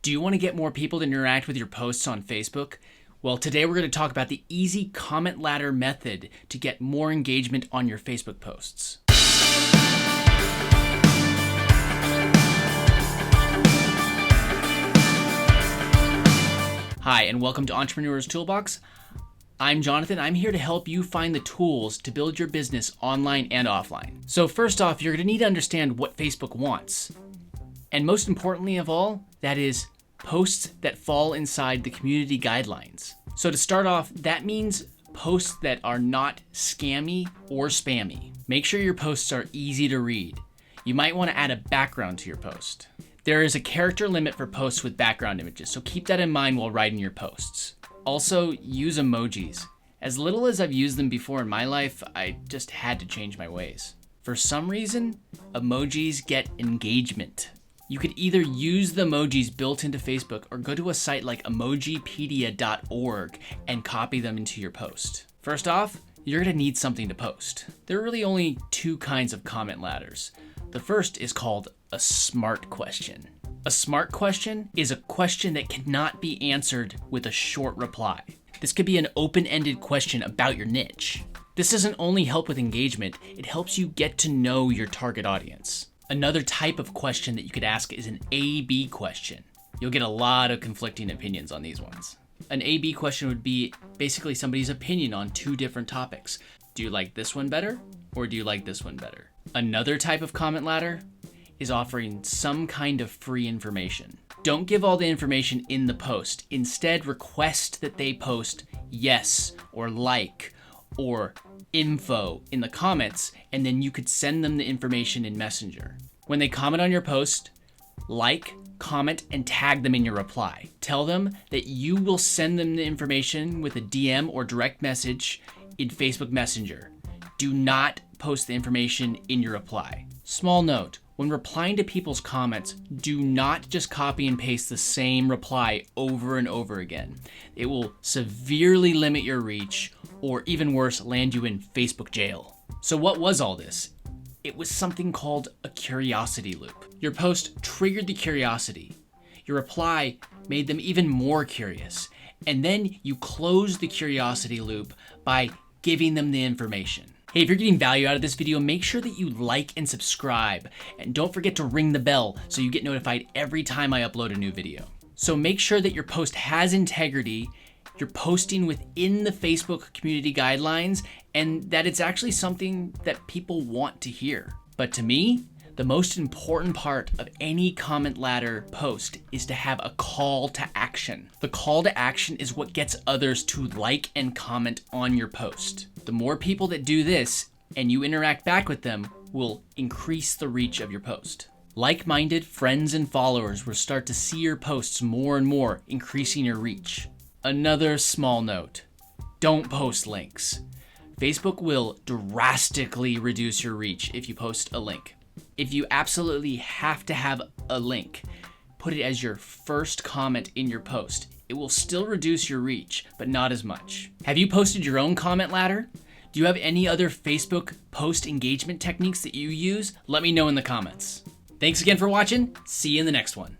Do you want to get more people to interact with your posts on Facebook? Well, today we're going to talk about the easy comment ladder method to get more engagement on your Facebook posts. Hi, and welcome to Entrepreneur's Toolbox. I'm Jonathan. I'm here to help you find the tools to build your business online and offline. So first off, you're going to need to understand what Facebook wants. And most importantly of all, that is posts that fall inside the community guidelines. So to start off, that means posts that are not scammy or spammy. Make sure your posts are easy to read. You might want to add a background to your post. There is a character limit for posts with background images, so keep that in mind while writing your posts. Also, use emojis. As little as I've used them before in my life, I just had to change my ways. For some reason, emojis get engagement. You could either use the emojis built into Facebook or go to a site like emojipedia.org and copy them into your post. First off, you're going to need something to post. There are really only two kinds of comment ladders. The first is called a smart question. A smart question is a question that cannot be answered with a short reply. This could be an open-ended question about your niche. This doesn't only help with engagement, it helps you get to know your target audience. Another type of question that you could ask is an A/B question. You'll get a lot of conflicting opinions on these ones. An A/B question would be basically somebody's opinion on two different topics. Do you like this one better, or do you like this one better? Another type of comment ladder is offering some kind of free information. Don't give all the information in the post. Instead, request that they post yes or like or info in the comments, and then you could send them the information in Messenger. When they comment on your post, like, comment, and tag them in your reply. Tell them that you will send them the information with a DM or direct message in Facebook Messenger. Do not post the information in your reply. Small note, when replying to people's comments, do not just copy and paste the same reply over and over again. It will severely limit your reach, or even worse, land you in Facebook jail. So what was all this? It was something called a curiosity loop. Your post triggered the curiosity. Your reply made them even more curious. And then you closed the curiosity loop by giving them the information. Hey, if you're getting value out of this video, make sure that you like and subscribe. And don't forget to ring the bell so you get notified every time I upload a new video. So make sure that your post has integrity, you're posting within the Facebook community guidelines, and that it's actually something that people want to hear. But to me, the most important part of any comment ladder post is to have a call to action. The call to action is what gets others to like and comment on your post. The more people that do this and you interact back with them will increase the reach of your post. Like-minded friends and followers will start to see your posts more and more, increasing your reach. Another small note, don't post links. Facebook will drastically reduce your reach if you post a link. If you absolutely have to have a link, put it as your first comment in your post. It will still reduce your reach, but not as much. Have you posted your own comment ladder? Do you have any other Facebook post engagement techniques that you use? Let me know in the comments. Thanks again for watching. See you in the next one.